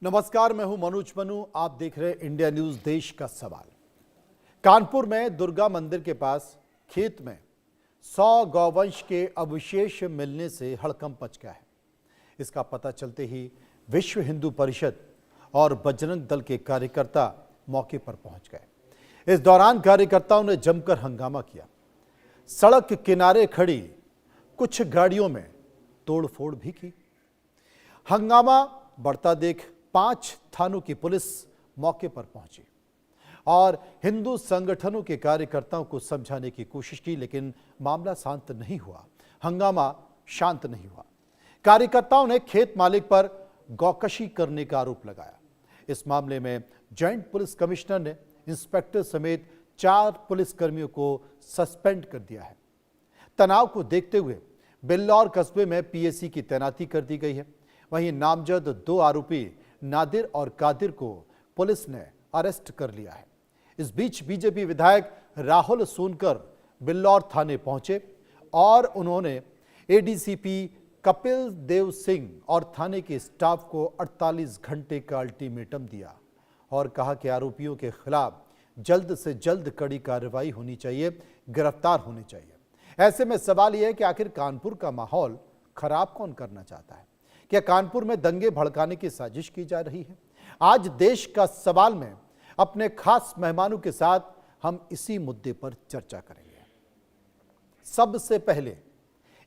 नमस्कार, मैं हूं मनोज मनु। आप देख रहे हैं इंडिया न्यूज देश का सवाल। कानपुर में दुर्गा मंदिर के पास खेत में 100 गौवंश के अवशेष मिलने से हड़कंप मच गया है। इसका पता चलते ही विश्व हिंदू परिषद और बजरंग दल के कार्यकर्ता मौके पर पहुंच गए। इस दौरान कार्यकर्ताओं ने जमकर हंगामा किया। सड़क किनारे खड़ी कुछ गाड़ियों में तोड़फोड़ भी की। हंगामा बढ़ता देख 5 थानों की पुलिस मौके पर पहुंची और हिंदू संगठनों के कार्यकर्ताओं को समझाने की कोशिश की, लेकिन मामला शांत नहीं हुआ। हंगामा शांत नहीं हुआ। कार्यकर्ताओं ने खेत मालिक पर गौकशी करने का आरोप लगाया। इस मामले में जॉइंट पुलिस कमिश्नर ने इंस्पेक्टर समेत 4 पुलिसकर्मियों को सस्पेंड कर दिया है। तनाव को देखते हुए बिल्लौर कस्बे में पीएसी की तैनाती कर दी गई है। वहीं नामजद 2 आरोपी नादिर और कादिर को पुलिस ने अरेस्ट कर लिया है। इस बीच बीजेपी विधायक राहुल सोनकर बिल्लौर थाने पहुंचे और उन्होंने एडीसीपी कपिल देव सिंह और थाने के स्टाफ को 48 घंटे का अल्टीमेटम दिया और कहा कि आरोपियों के खिलाफ जल्द से जल्द कड़ी कार्रवाई होनी चाहिए, गिरफ्तार होने चाहिए। ऐसे में सवाल यह है कि आखिर कानपुर का माहौल खराब कौन करना चाहता है? क्या कानपुर में दंगे भड़काने की साजिश की जा रही है? आज देश का सवाल में अपने खास मेहमानों के साथ हम इसी मुद्दे पर चर्चा करेंगे। सबसे पहले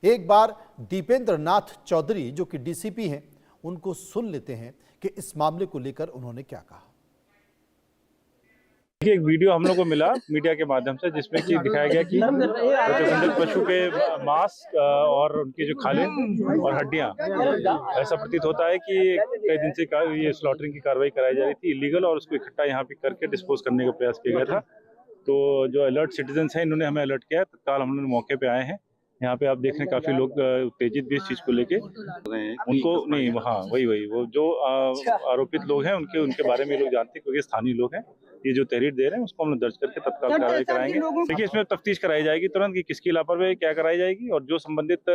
एक बार दीपेंद्र नाथ चौधरी, जो कि डीसीपी हैं, उनको सुन लेते हैं कि इस मामले को लेकर उन्होंने क्या कहा। एक वीडियो हम लोग को मिला मीडिया के माध्यम से, जिसमें कि दिखाया गया कि प्रतिबंधित पशु के मांस और उनकी जो खालें और हड्डियां, ऐसा प्रतीत होता है कि कई दिन से ये स्लॉटरिंग की कार्रवाई कराई जा रही थी इलीगल, और उसको इकट्ठा यहाँ पे करके डिस्पोज करने का प्रयास किया गया था। तो जो अलर्ट सिटीजन्स हैं, इन्होंने हमें अलर्ट किया है। तत्काल हम लोग मौके पे आए हैं। यहाँ पे आप देख रहे हैं काफी लोग उत्तेजित भी इस चीज को लेके। उनको नहीं, हाँ वही वो जो आरोपित लोग हैं उनके बारे में लोग जानते हैं, क्योंकि स्थानीय लोग हैं। ये जो तहरीर दे रहे हैं उसको हम लोग दर्ज करके तत्काल कार्रवाई कराएंगे। देखिए, इसमें तफ्तीश कराई जाएगी तुरंत कि किसकी लापरवाही क्या कराई जाएगी, और जो संबंधित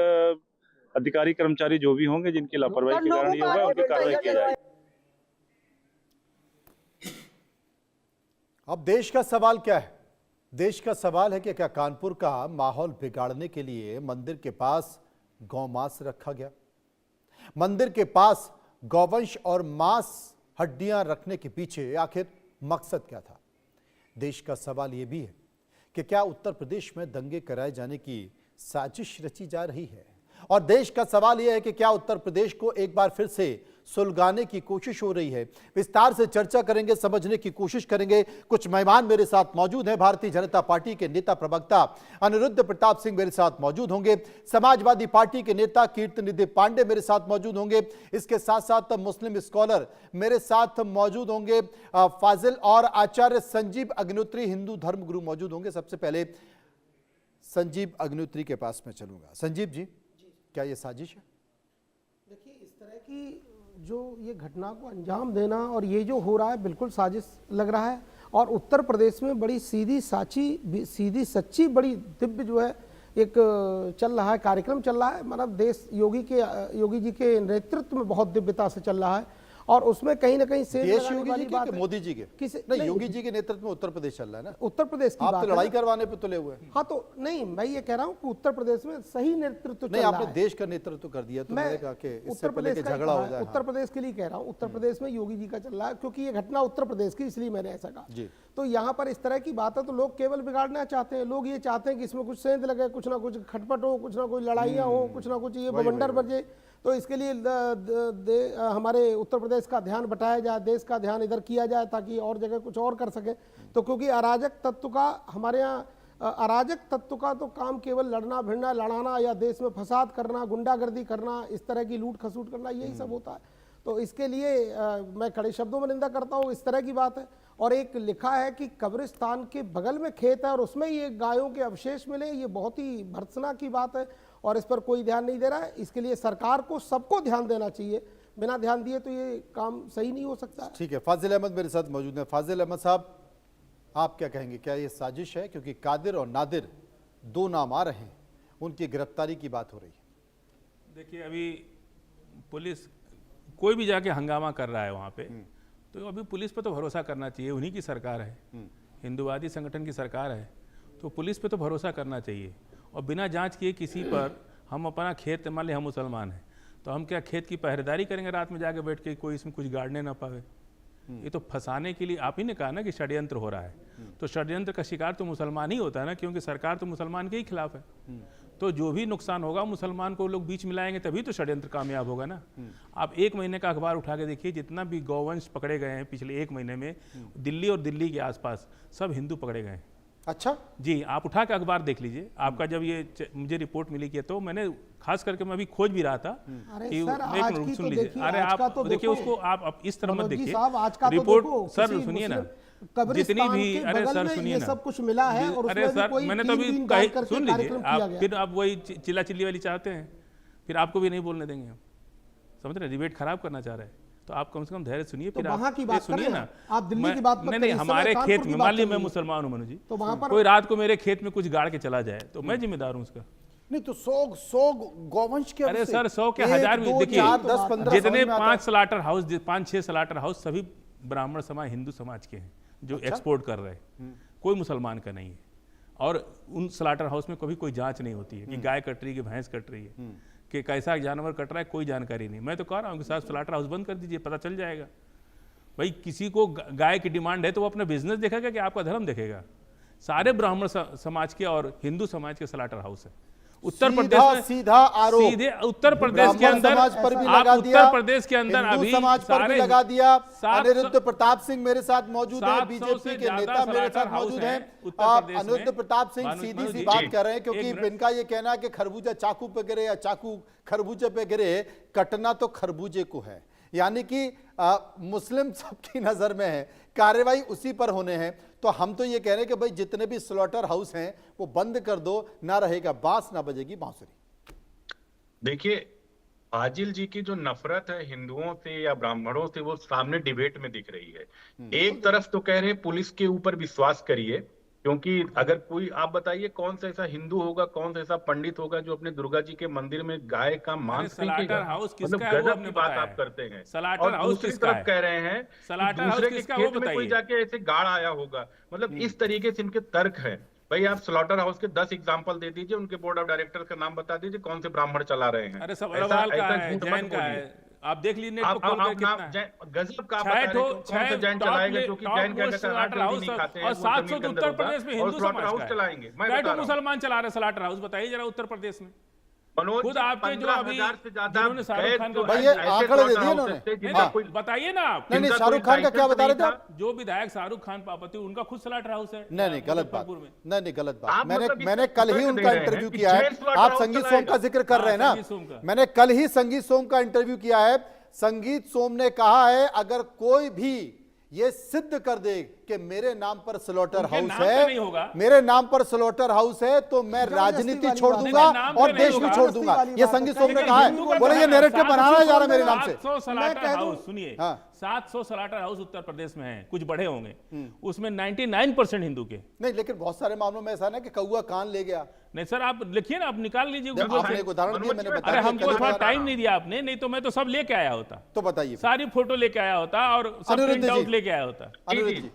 अधिकारी कर्मचारी जो भी होंगे जिनकी लापरवाही के कारण ये होगा, उनकी कार्रवाई की जाएगी। अब देश का सवाल क्या है? देश का सवाल है कि क्या कानपुर का माहौल बिगाड़ने के लिए मंदिर के पास गौमांस रखा गया? मंदिर के पास गौवंश और मांस हड्डियां रखने के पीछे आखिर मकसद क्या था? देश का सवाल यह भी है कि क्या उत्तर प्रदेश में दंगे कराए जाने की साजिश रची जा रही है? और देश का सवाल यह है कि क्या उत्तर प्रदेश को एक बार फिर से सुलगाने की कोशिश हो रही है? विस्तार से चर्चा करेंगे, समझने की कोशिश करेंगे। कुछ मेहमान मेरे साथ मौजूद हैं। भारतीय जनता पार्टी के नेता प्रवक्ता अनिरुद्ध प्रताप सिंह मेरे साथ मौजूद होंगे। समाजवादी पार्टी के नेता कीर्तनिधि पांडे मेरे साथ मौजूद होंगे। इसके साथ साथ मुस्लिम स्कॉलर मेरे साथ मौजूद होंगे। फाजिल और आचार्य संजीव अग्निहोत्री हिंदू धर्म गुरु मौजूद होंगे। सबसे पहले संजीव अग्निहोत्री के पास में चलूंगा। संजीव जी, क्या ये साजिश है? देखिए, इस तरह की जो ये घटना को अंजाम देना और ये जो हो रहा है, बिल्कुल साजिश लग रहा है। और उत्तर प्रदेश में बड़ी सीधी सच्ची बड़ी दिव्य जो है एक चल रहा है, कार्यक्रम चल रहा है। मतलब देश योगी जी के नेतृत्व में बहुत दिव्यता से चल रहा है। और उसमें कहीं ना कहीं से देश योगी जी के मोदी जी के नहीं, योगी जी के नेतृत्व में उत्तर प्रदेश चल रहा है ना। उत्तर प्रदेश की आप बात तो लड़ाई करवाने पे तुले हुए हैं। हाँ, तो नहीं, मैं ये कह रहा हूँ कि उत्तर प्रदेश में सही नेतृत्व नहीं, आपने देश का नेतृत्व कर दिया, तो मैंने कहा कि इससे पहले कि झगड़ा हो जाए। उत्तर प्रदेश के लिए कह रहा हूँ, उत्तर प्रदेश में योगी जी का चल रहा है, क्योंकि ये घटना उत्तर प्रदेश की, इसलिए मैंने ऐसा कहा। तो यहाँ पर इस तरह की बात है तो लोग केवल बिगाड़ना चाहते हैं। लोग ये चाहते हैं कि इसमें कुछ सेंध लगे, कुछ ना कुछ खटपट हो, कुछ ना कुछ लड़ाइयाँ हो, कुछ ना कुछ ये बवंडर बजे। तो इसके लिए हमारे उत्तर प्रदेश का ध्यान बटाया जाए, देश का ध्यान इधर किया जाए, ताकि और जगह कुछ और कर सके। तो क्योंकि अराजक तत्व का हमारे यहाँ अराजक तत्व का तो काम केवल लड़ना भिड़ना, लड़ाना या देश में फसाद करना, गुंडागर्दी करना, इस तरह की लूट खसूट करना, यही सब होता है। तो इसके लिए मैं कड़े शब्दों में निंदा करता हूँ। इस तरह की बात है। और एक लिखा है कि कब्रिस्तान के बगल में खेत है और उसमें ये गायों के अवशेष मिले, ये बहुत ही भर्त्सना की बात है और इस पर कोई ध्यान नहीं दे रहा है। इसके लिए सरकार को सबको ध्यान देना चाहिए। बिना ध्यान दिए तो ये काम सही नहीं हो सकता। ठीक है, फाजिल अहमद मेरे साथ मौजूद हैं। फाजिल अहमद साहब, आप क्या कहेंगे? क्या ये साजिश है? क्योंकि कादिर और नादिर 2 नाम आ रहे हैं, उनकी गिरफ्तारी की बात हो रही है। देखिए, अभी पुलिस कोई भी जाके हंगामा कर रहा है वहाँ पे, तो अभी पुलिस पे तो भरोसा करना चाहिए। उन्हीं की सरकार है, हिंदुवादी संगठन की सरकार है, तो पुलिस पे तो भरोसा करना चाहिए। और बिना जांच किए किसी पर हम अपना खेत, मान ली हम मुसलमान हैं तो हम क्या खेत की पहरेदारी करेंगे रात में जाके बैठ के, कोई इसमें कुछ गाड़ने ना पावे? ये तो फंसाने के लिए, आप ही ने कहा ना कि षड्यंत्र हो रहा है, तो षड्यंत्र का शिकार तो मुसलमान ही होता है ना, क्योंकि सरकार तो मुसलमान के ही खिलाफ है। तो जो भी नुकसान होगा मुसलमान को लोग बीच मिलाएंगे, तभी तो षड्यंत्र कामयाब होगा ना। आप 1 महीने का अखबार उठा के देखिए, जितना भी गौवंश पकड़े गए हैं पिछले 1 महीने में, दिल्ली और दिल्ली के आसपास सब हिंदू पकड़े गए हैं। अच्छा जी, आप उठा के अखबार देख लीजिए। आपका जब ये मुझे रिपोर्ट मिली कि, तो मैंने खास करके मैं अभी खोज भी रहा था अरे कि सर, एक आज मिनट की सुन तो लीजिए। देखिए, अरे आज का आप तो देखिए देखो, उसको, आप इस तरह मत मनोज जी देखिए साहब, आज का तो रिपोर्ट। देखो, सर किसी सुनिए ना, मुस्लिम कब्रिस्तान जितनी भी, के अरे बगल सर में सुनिए ये ना, सब कुछ मिला है और अरे उसमें भी सर कोई मैंने तो 3 अभी दिन गाड़ करके सुन लीजिए, कार्यक्रम किया आप गया। फिर आप वही चिल्ला चिल्ली वाली चाहते हैं, फिर आपको भी नहीं बोलने देंगे हम, समझ रहे हैं? डिबेट खराब करना चाह रहे हैं, तो आप कम से कम धैर्य सुनिए। तो फिर वहाँ की बात सुनिए करें ना, आप दिल्ली की बात मत नहीं करिए, नहीं, इस समय हमारे कानपुर खेत की में, बात मान लीजिए चल मैं रही है। मुसलमान हूँ मनु जी, तो वहाँ पर कोई रात को मेरे खेत में कुछ गाड़ के चला जाए तो मैं जिम्मेदार हूँ उसका? नहीं तो 100 गौवंश के अरे सर 100 के 1000 भी देखिए, 4, 10, 15 जितने समझ में आता 5 स्लाटर हाउस, 5-6 स्लाटर हाउस सभी ब्राह्मण समाज, हिंदू समाज के हैं जो एक्सपोर्ट कर रहे हैं, कोई मुसलमान का नहीं है। और उन स्लाटर हाउस में कभी कोई जांच नहीं होती है कि गाय कट रही है कि भैंस कट रही है, कि कैसा जानवर कट रहा है, कोई जानकारी नहीं। मैं तो कह रहा हूँ कि साहब स्लाटर हाउस बंद कर दीजिए, पता चल जाएगा। भाई किसी को गाय की डिमांड है तो वो अपना बिजनेस देखेगा कि आपका धर्म देखेगा? सारे ब्राह्मण समाज के और हिंदू समाज के स्लाटर हाउस है उत्तर प्रदेश में। सीधा आरोप सीधे उत्तर प्रदेश के अंदर, समाज पर भी आप लगा दिया, उत्तर प्रदेश के अंदर हिंदू अभी समाज पर भी सारे लगा दिया। 700 अनिरुद्ध प्रताप सिंह मेरे साथ मौजूद है, 700 बीजेपी से के ज्यादा नेता मेरे स्लाटर साथ हाउस मौजूद हैं हैं। उत्तर प्रदेश में। अनिरुद्ध प्रताप सिंह भानु- सीधी भानु सी जी, बात जी। कर रहे हैं, क्योंकि एक मिनट। इनका ये कहना है कि खरबूजा चाकू पे गिरे या चाकू खरबूजे पे गिरे, कटना तो खरबूजे को है। यानी कि मुस्लिम सबकी नजर में है, कार्रवाई उसी पर होने हैं। तो हम तो ये कह रहे हैं कि भाई जितने भी स्लॉटर हाउस हैं वो बंद कर दो, ना रहेगा बांस ना बजेगी बांसुरी। देखिए, आजिल जी की जो नफरत है हिंदुओं से या ब्राह्मणों से, वो सामने डिबेट में दिख रही है। एक तरफ तो कह रहे हैं पुलिस के ऊपर विश्वास करिए, क्योंकि अगर कोई, आप बताइए कौन सा ऐसा हिंदू होगा, कौन सा ऐसा पंडित होगा जो अपने दुर्गा जी के मंदिर में गाय का मांस स्लाटर फेंकेगा? हाउस किसका मतलब है वो गजब आपने की बात बताया आप है। करते हैं। स्लाटर और हाउस दूसरी किसका तरफ है? कह रहे हैं कि स्लाटर हाउस दूसरे के किसका, वो खेत में कोई बताइए। जाके ऐसे गाड़ आया होगा। मतलब इस तरीके से इनके तर्क है। भाई आप स्लॉटर हाउस के 10 एग्जांपल दे दीजिए, उनके बोर्ड ऑफ डायरेक्टर का नाम बता दीजिए, कौन से ब्राह्मण चला रहे हैं। अरे सब ऐसा- अग्रवाल का ऐसा है, झूठ मत जैन का बोलिए। है, आप देख लीजिए नेट आप पर खोल कर नाम कितना है। गजब का आप छह बता रहे हैं, ठो- कौन सा छह जैन टॉप चलाएगा, ले- जो कि टॉप जैन क्या मोस्ट कहता है, स्लाटर जल्दी हाउस नहीं खाते हैं, और वो 700 जमीन के तो अंदर उत्तर होता है। प्रदेश में और हिंदू स्लॉटर समाज हाउस का है। चलाएंगे। मैं क्या बता तो रहा हूं। मुसलमान चला रहे स्लाटर हाउस, बताइए जरा उत्तर प्रदेश में। मनोज खुद जी, आपके जो अभी 15,000 से ज्यादा जिन्होंने शाहरुख खान को भाई ये आंकड़े दे दिए इन्होंने। जिनका हाँ। कोई बताइए ना आप। नहीं नहीं, जिनका शाहरुख कोई खान का क्या बता रहे थे लाइसेंस आप? जो विधायक शाहरुख खान पापति, उनका खुद स्लाटर हाउस है। नहीं नहीं, गलत बात। मुजफ्फरपुर में। नहीं नहीं, गलत बात। आप मैंने मतलब मैंने इसको कल ही दे उनका रहे हैं इंटरव्यू कि किया है। जैन स्लॉटर आप हाउस संगीत सोम चलाएगा। का जिक्र कर रहे हैं ना, संगीत सोम का। मैंने कल ही संगीत सोम का इंटरव्यू किया है। संगीत सोम ने कहा है अगर कोई भी ये सिद्ध कर दे कि मेरे नाम पर स्लॉटर उनके हाउस नाम पे नहीं होगा। है, मेरे नाम पर स्लॉटर हाउस है, तो मैं राजनीति वाली छोड़ बात। दूंगा नहीं, नाम पे और नहीं देश भी होगा। छोड़ दूंगा। वाली ये बात है। संगीत सोम ने लेकिन कहा हिंदू है। का बोले ये धर्म है। नैरेटिव बनाना जा रहा है मेरे नाम से। 700 स्लाटर कह दूं- हाउस, सुनिए, हाँ। 700 स्लाटर हाउस उत्तर प्रदेश में है, कुछ बड़े होंगे, उसमें 99% हिंदू के। नहीं, लेकिन बहुत सारे मामलों में ऐसा है ना कि कौआ कान ले गया। नहीं सर, आप लिखिए ना, आप निकाल लीजिए जब गूगल आपने से। एक उदाहरण दिया, मैंने बता अरे दिया, हमको कल थोड़ा बता टाइम रहा नहीं दिया आपने, नहीं तो मैं तो सब लेके आया होता, तो बताइए। सारी फोटो लेके आया होता और सब अनिरुद्ध प्रिंट आउट जी। लेके आया होता। अनिरुद्ध जी,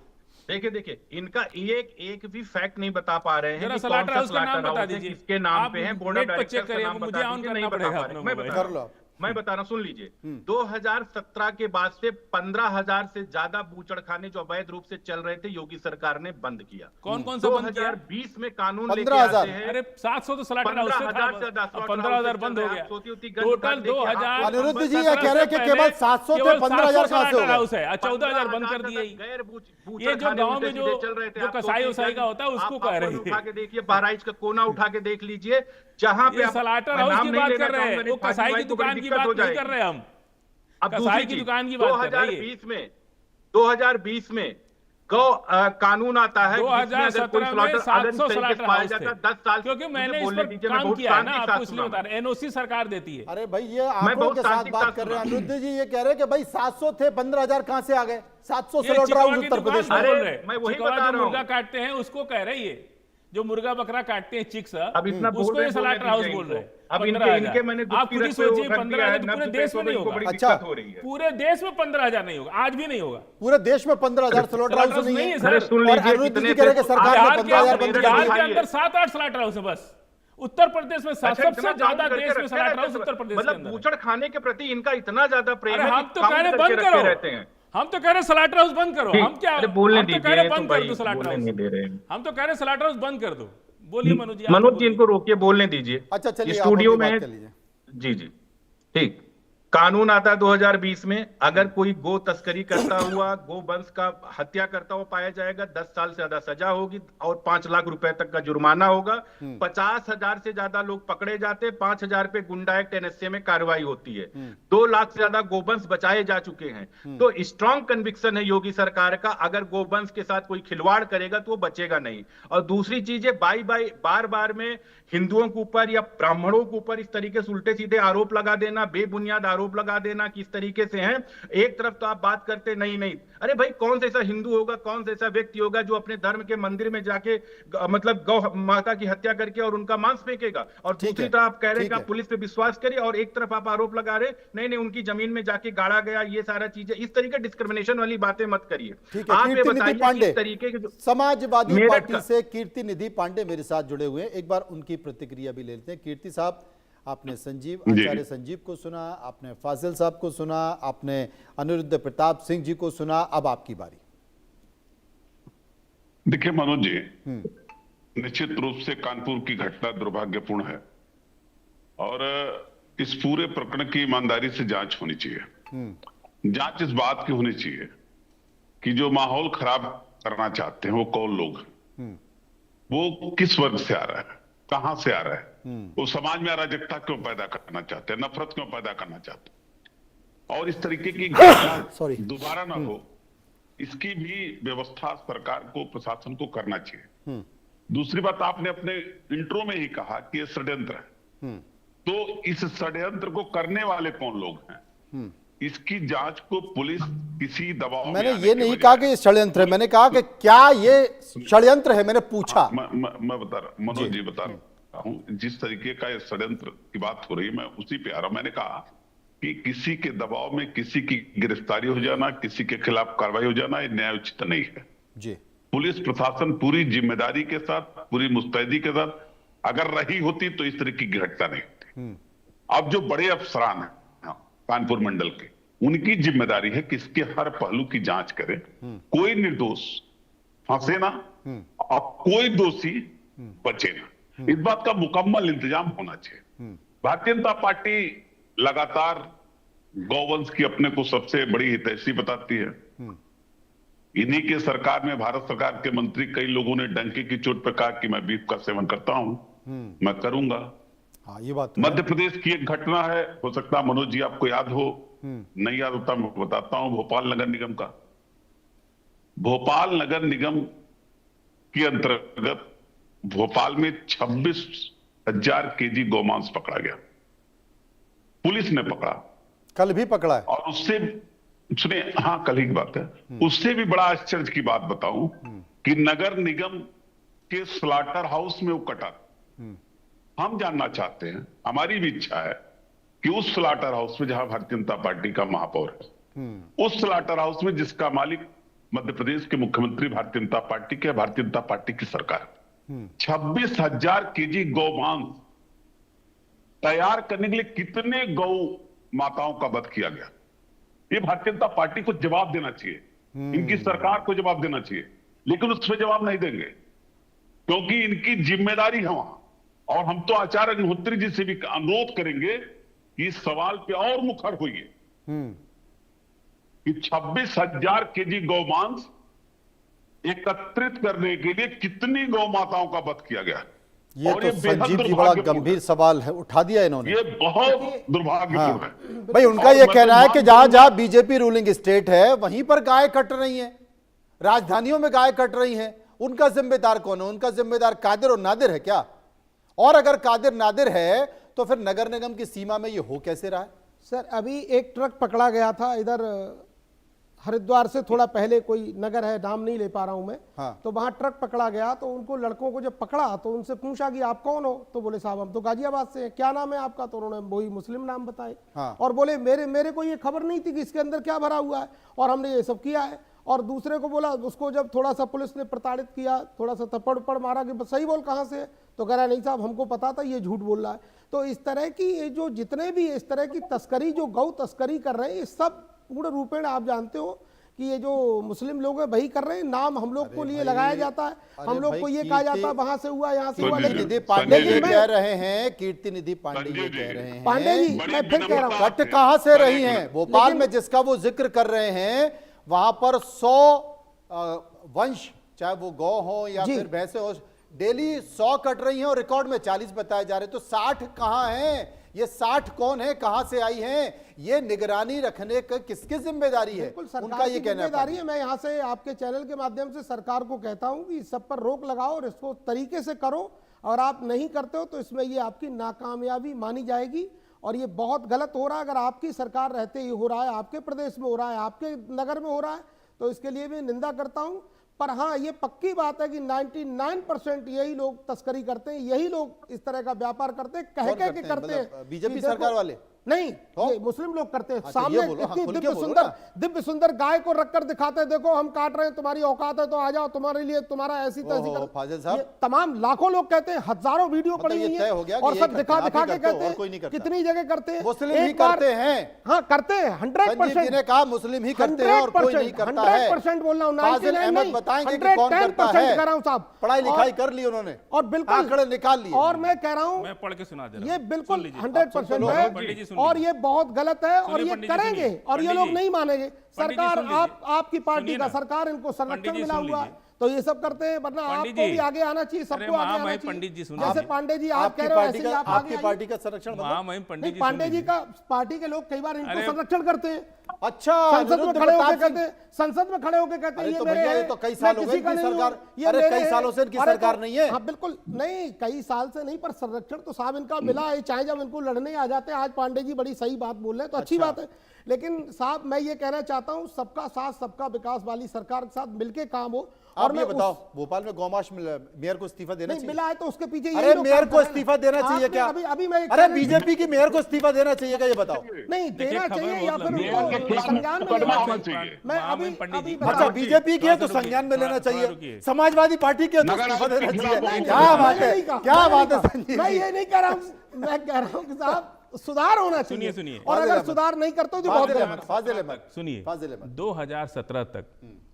देखिए देखिए, इनका एक भी फैक्ट नहीं बता पा रहे हैं जरा कि स्लॉटर कौन सा हाउस का नाम स्लॉटर बता हाउस है, दीजिए। किसके नाम आप पे है, बोर्ड ऑफ नेट पर चेक डायरेक्टर्स का करिए, नाम मुझे बता ऑन दीजिए। करना नहीं बता पड़ेगा पा रहे, अपना मैं मोबाइल। बता कर लो रहा आप। हूं, मैं बता रहा हूं, सुन लीजिए। 2017 के बाद से 15,000 से ज्यादा बूचड़खाने जो अवैध रूप से चल रहे थे, योगी सरकार ने बंद किया। कौन कौन सा बंद किया? 2020 में कानून लेके 15,000। आते हैं। अरे 700 तो स्लॉटर हाउस से 15,000 से था, ज्यादा अब 15,000 बंद हो गया। गंज टोटल काट देखिए, 2000। अनिरुद्ध जी ये कह रहे हैं कि केवल 700 थे, 15,000 कहां से हो गए? हाउस है, 14,000 बंद कर दिए। ये जो गांव में जो कसाई उसाई का होता है उसको कह रही उठा है। के देखिए, बहराइच का कोना उठा के देख लीजिए, जहां पे ये स्लॉटर हाउस की बात कर रहे हैं, वो कसाई की दुकान की बात नहीं कर रहे हम। अब कसाई की दुकान की बात कर रही है। 2020 में गौ कानून आता है, 2017 में 700 स्लॉटर हाउस थे, 10 साल, क्योंकि मैंने इस बोलने पर दीजिए, मैं काम बहुत किया है ना, शांति के आपको साथ इसलिए सुना। बता रहे हैं। एनओसी सरकार देती है। अरे भाई ये आंकड़ों बहुत के साथ शांति के बात साथ कर रहे हैं। सुना। अनिरुद्ध जी ये कह रहे हैं कि भाई 700 थे, 15,000 कहां से आ गए? 700 ये स्लॉटर चिकवा हाउस की उत्तर दुकान प्रदेश को में। अरे, बोल रहे हैं। मैं वही चिकवा बता जो रहा हूं। मुर्गा काटते हैं उसको कह रही है। जो मुर्गा बकरा काटते हैं चिक्स, अब इतना बोल उसको रहे ये हैं, स्लॉटर हाउस बोलने बोल रहे दीजिए हैं। अब 15,000। इनके मैंने आप खुद ही सोचिए 15,000 तो पूरे देश में नहीं होगा। अच्छा। हो रही है। पूरे देश में 15,000 नहीं होगा, आज भी नहीं होगा। पूरे देश में 15,000 स्लॉटर हाउस नहीं है। सर। सुन और लीजिए अनिरुद्ध जी कितने कह रहे हैं कि सरकार ने बिहार 15,000 बंद कर बिहार दिए। के अंदर 7-8 स्लॉटर हाउस है बस। उत्तर प्रदेश में अच्छा, सबसे इतना ज्यादा काम देश करके में रखते स्लॉटर हाउस रहते उत्तर हैं। प्रदेश के मतलब अंदर है। बूचड़ खाने के प्रति इनका इतना ज्यादा प्रेम अरे है हम कि तो काम कह रहे करके बंद रखे करो, रहते हैं। हम तो कह रहे स्लॉटर हाउस बंद करो। हम क्या, अरे बोलने हम तो कह दीजिए, रहे तो बंद कर भाई दो स्लॉटर बोलने हाउस। नहीं दे रहे हैं। हम तो कह रहे स्लॉटर हाउस बंद कर दो। बोलिए मनोज जी, मनोज जी इनको रोकिए, बोलने दीजिए। अच्छा चलिए, आप स्टूडियो अपनी में बात कर लीजिए। जी जी ठीक। कानून आता है 2020 में, अगर कोई गो तस्करी करता हुआ, गो वंश का हत्या करता हुआ पाया जाएगा, 10 साल से ज्यादा सजा होगी और 5 लाख रुपए तक का जुर्माना होगा। 50,000 से ज्यादा लोग पकड़े जाते, 5,000 पे गुंडा एक्ट एनएसए में कार्रवाई होती है। 2 लाख से ज्यादा गोवंश बचाए जा चुके हैं। तो स्ट्रॉन्ग कन्विक्शन है योगी सरकार का, अगर गोवंश के साथ कोई खिलवाड़ करेगा तो वो बचेगा नहीं। और दूसरी चीज है, बार बार में हिंदुओं के ऊपर या ब्राह्मणों के ऊपर इस तरीके से उल्टे सीधे आरोप लगा देना, बेबुनियाद आरोप लगा देना किस तरीके से है। एक तरफ तो आप बात करते नहीं, अरे भाई कौन सा ऐसा हिंदू होगा, कौन सा ऐसा व्यक्ति होगा जो अपने धर्म के मंदिर में जाके मतलब गौ माता की हत्या करके और उनका मांस फेंकेगा। और दूसरी तरफ आप कह रहे हैं कि आप पुलिस पे विश्वास करिए, और एक तरफ आप आरोप लगा रहे नहीं उनकी जमीन में जाके गाड़ा गया, ये सारा चीजें। इस तरीके डिस्क्रिमिनेशन वाली बातें मत करिए। आप ये बताइए कि इस तरीके के समाजवादी मेरठ पार्टी का- से कीर्ति निधि पांडे मेरे साथ जुड़े हुए हैं, एक बार उनकी प्रतिक्रिया भी लेते हैं। कीर्ति साहब, आपने आचार्य संजीव को सुना, आपने फाजिल साहब को सुना, आपने अनिरुद्ध प्रताप सिंह जी को सुना, अब आपकी बारी। देखिए मनोज जी, निश्चित रूप से कानपुर की घटना दुर्भाग्यपूर्ण है और इस पूरे प्रकरण की ईमानदारी से जांच होनी चाहिए। जांच इस बात की होनी चाहिए कि जो माहौल खराब करना चाहते हैं वो कौन लोग हैं, वो किस वर्ग से आ रहा है, कहां से आ रहा है, वो समाज में अराजकता क्यों पैदा करना चाहते हैं, नफरत क्यों पैदा करना चाहते हैं, और इस तरीके की घटना दोबारा ना हो, इसकी भी व्यवस्था सरकार को, प्रशासन को करना चाहिए। दूसरी बात, आपने अपने इंट्रो में ही कहा कि ये षड्यंत्र है, तो इस षड्यंत्र को करने वाले कौन लोग हैं, इसकी जांच को पुलिस किसी दबाव में मैंने आने ये के नहीं बजाय- कहा कि ये षड्यंत्र है, मैंने कहा कि क्या ये षड्यंत्र है, मैंने पूछा। मैं बता रहा, मनोज जी बता रहा हूं, जिस तरीके का ये षड्यंत्र की बात हो रही है मैं उसी पे आ रहा हूं। मैंने कहा कि किसी के दबाव में किसी की गिरफ्तारी हो जाना, किसी के खिलाफ कार्रवाई हो जाना, ये न्यायोचित नहीं है। जी, पुलिस प्रशासन पूरी जिम्मेदारी के साथ, पूरी मुस्तैदी के साथ अगर रही होती तो इस तरह की घटना नहीं होती। अब जो बड़े अफसरान हैं कानपुर मंडल के, उनकी जिम्मेदारी है कि इसके हर पहलू की जांच करें, कोई निर्दोष फंसे ना और कोई दोषी बचे ना, इस बात का मुकम्मल इंतजाम होना चाहिए। भारतीय जनता पार्टी लगातार गौवंश की अपने को सबसे बड़ी हितैषी बताती है। इन्हीं के सरकार में, भारत सरकार के मंत्री, कई लोगों ने डंके की चोट पर कहा कि मैं बीफ का सेवन करता हूं, मैं करूंगा। हाँ ये बात तो है। मध्य प्रदेश की एक घटना है, हो सकता है मनोज जी आपको याद हो, नहीं याद होता मैं बताता हूं, भोपाल नगर निगम का। भोपाल नगर निगम के अंतर्गत भोपाल में 26,000 केजी गौमांस पकड़ा गया, पुलिस ने पकड़ा, कल भी पकड़ा है। और उससे सुनिए, हाँ कल ही की बात है, उससे भी बड़ा आश्चर्य की बात बताऊं कि नगर निगम के स्लॉटर हाउस में वो कटा। हम जानना चाहते हैं, हमारी भी इच्छा है कि उस स्लॉटर हाउस में जहां भारतीय जनता पार्टी का महापौर है, उस स्लॉटर हाउस में जिसका मालिक मध्य प्रदेश के मुख्यमंत्री भारतीय जनता पार्टी के, भारतीय जनता पार्टी की सरकार, 26,000 केजी गौमांस तैयार करने के लिए कितने गौ माताओं का वध किया गया, ये भारतीय जनता पार्टी को जवाब देना चाहिए, इनकी सरकार को जवाब देना चाहिए। लेकिन उसमें जवाब नहीं देंगे क्योंकि इनकी जिम्मेदारी है वहां। और हम तो आचार्य अग्निहोत्री जी से भी अनुरोध करेंगे कि इस सवाल पे और मुखर होइए कि 26,000 केजी गौमांस एकत्रित करने के लिए कितनी गौ माताओं का वध किया गया। ये और तो बेहद संजीव जी बड़ा दुर्भाग्यपूर्ण गंभीर सवाल है, उठा दिया इन्होंने। ये बहुत दुर्भाग्यपूर्ण है। भाई उनका और ये मैं कहना तो है कि मान जहां लूं- जहां बीजेपी रूलिंग स्टेट है वहीं पर गाय कट रही हैं, राजधानियों में गाय कट रही हैं, उनका जिम्मेदार कौन है? उनका जिम्मेदार कादिर और नादिर है क्या? और अगर कादिर नादिर है तो फिर नगर निगम की सीमा में ये हो कैसे रहा है? सर अभी एक ट्रक पकड़ा गया था इधर हरिद्वार से थोड़ा पहले कोई नगर है, नाम नहीं ले पा रहा हूं मैं। हाँ। तो वहां ट्रक पकड़ा गया, तो उनको लड़कों को जब पकड़ा तो उनसे पूछा कि आप कौन हो, तो बोले साहब हम तो गाजियाबाद से हैं, क्या नाम है आपका, तो उन्होंने वही मुस्लिम नाम बताए। हाँ। और बोले मेरे को ये खबर नहीं थी कि इसके अंदर क्या भरा हुआ है और हमने ये सब किया है। और दूसरे को बोला, उसको जब थोड़ा सा पुलिस ने प्रताड़ित किया, थोड़ा सा थप्पड़ मारा कि सही बोल कहाँ से है, तो कह रहा नहीं साहब हमको पता था ये झूठ बोल रहा है। तो इस तरह की ये जो जितने भी इस तरह की तस्करी, जो गौ तस्करी कर रहे हैं, ये सब पूर्ण रूपेण आप जानते हो कि ये जो मुस्लिम लोग हैं वही कर रहे हैं। नाम हम लोग को लिए लगाया जाता है, हम लोग को ये कहा जाता है वहां से हुआ यहाँ से हुआ। कीर्ति निधि पांडे ये कह रहे हैं, कीर्ति निधि पांडे ये कह रहे हैं, पांडे जी मैं फिर कह रहा हूँ, कट कहां से रही हैं? भोपाल में जिसका वो जिक्र कर रहे हैं वहां पर 100 वंश, चाहे वो गौ हो या जी। फिर भैंसे हो, डेली 100 कट रही हैं और रिकॉर्ड में 40 बताए जा रहे हैं। तो 60 कहां हैं? ये 60 कौन है, कहां से आई हैं? ये निगरानी रखने का किसकी जिम्मेदारी है? बिल्कुल उनका सरकार ये की कहना जिम्मेदारी है। मैं यहाँ से आपके चैनल के माध्यम से सरकार को कहता हूँ कि इस सब पर रोक लगाओ और इसको तरीके से करो, और आप नहीं करते हो तो इसमें ये आपकी नाकामयाबी मानी जाएगी और ये बहुत गलत हो रहा है। अगर आपकी सरकार रहते ही हो रहा है, आपके प्रदेश में हो रहा है, आपके नगर में हो रहा है, तो इसके लिए भी निंदा करता हूं। पर हाँ, ये पक्की बात है कि 99% यही लोग तस्करी करते हैं, यही लोग इस तरह का व्यापार करते हैं, कह कह के करते हैं। बीजेपी कि देखो- सरकार वाले नहीं, तो? ये मुस्लिम लोग करते हैं। अच्छा, सामने ये बोलो, हाँ, इतनी खुल के दिव्य बोलो सुंदर ना। दिव्य सुंदर गाय को रखकर दिखाते हैं, देखो हम काट रहे हैं, तुम्हारी औकात है तो आ जाओ, तुम्हारे लिए तुम्हारा ऐसी तैसी ओहो, फाजिल साहब। ये तमाम लाखों लोग कहते हैं, हजारों वीडियो मतलब पड़ी ये हुई तय हो गया है कि और ये सब दिखा आप ही दिखा के करते हो कहते और कोई नहीं हैं। करता। कितनी जगह करते हैं, मुस्लिम ही एक बार- करते हैं। हाँ करते हैं, संजीव जी 100% ने कहा मुस्लिम ही करते हैं और कोई नहीं करता है। 100% बोल रहा हूँ, फाजिल 99 अहमद नहीं, बताएंगे कि कौन करता 110% है। कह रहा हूँ साहब। पढ़ाई लिखाई और- कर ली उन्होंने और बिल्कुल आंकड़े निकाल लिए। और मैं कह रहा हूँ मैं पढ़ के सुना दे रहा ये हूं। बिल्कुल सुन लीजिए। 100% पंडित जी है सुन और लीजिए। ये बहुत गलत है और सुनिए ये पंडित जी, करेंगे सुनिए। और ये पंडित लोग जी, नहीं मानेंगे। पंडित जी सरकार सुन लीजिए। आपकी पार्टी सुनिए का ना। सरकार इनको संरक्षण पंडित जी मिला सुन हुआ है, लीजिए। तो ये सब करते हैं, वरना पंडित आपको भी जी, आगे आना चाहिए, अरे सबको आगे महामहिम आना चाहिए। पंडित जी सुन जैसे लीजिए। पांडे जी आप आपकी कह रहे हो पार्टी ऐसे ही का आप आगे आपकी आइए। पार्टी का संरक्षण मतलब महामहिम पंडित नहीं, जी पांडे सुन जी लीजिए। का पार्टी के लोग कई बार इनको अरे- संरक्षण करते हैं। अच्छा, संसद में अनिरुद्ध खड़े होकर प्रताप कहते सिंह। हैं, संसद में खड़े होकर कहते हैं अरे ये तो मेरे भैया, ये हैं, तो कई मैं साल हो गए किसी का इनकी नहीं हूं, सरकार। ये अरे मेरे कई हैं। सालों से इनकी अरे सरकार तो- नहीं है। हाँ बिल्कुल नहीं, कई साल से नहीं, पर संरक्षण तो साहब इनका मिला है, चाहे जब इनको लड़ने आ जाते हैं। आज पांडे जी बड़ी सही बात बोल रहे हैं तो अच्छी अच्छा। बात है, लेकिन साहब मैं ये कहना चाहता हूँ सबका साथ सबका विकास वाली सरकार के साथ मिलके काम हो। और आप मैं ये उस- बताओ, भोपाल में गौमाश मेयर को इस्तीफा देना नहीं चाहिए? मिला है तो उसके पीछे यही अरे लोग मेयर काम को कर रहे हैं। इस्तीफा देना चाहिए आपने क्या? अभी मैं अरे बीजेपी की मेयर को इस्तीफा देना चाहिए क्या, ये बताओ? नहीं देना खबर चाहिए या बहुत फिर लंबी है। उनको मेयर के खिलाफ संज्ञान में मुकदमा लेना होना चाहिए। चाहिए। मैं अभी महामहिम पंडित जी, अभी अच्छा, बता- बीजेपी की है तो थोड़ा सा संज्ञान में लेना रुकिए, चाहिए, थोड़ा रुकिए। समाजवादी पार्टी की है तो नगर इस्तीफा आयुक्त के देना खिलाफ चाहिए। बहुत क्या बात मैंने है, नहीं कहा, क्या मैंने बात है नहीं कहा। संजीव मैं जी? ये नहीं कह रहा हूँ, मैं कह रहा हूँ कि साहब सुधार होना चाहिए। सुनिए। और फाजिल अगर अहमद। सुधार नहीं करते तो बहुत फाजिल गलत अहमद, है। फाजिल अहमद, सुनिए, फाजिल अहमद। 2017 तक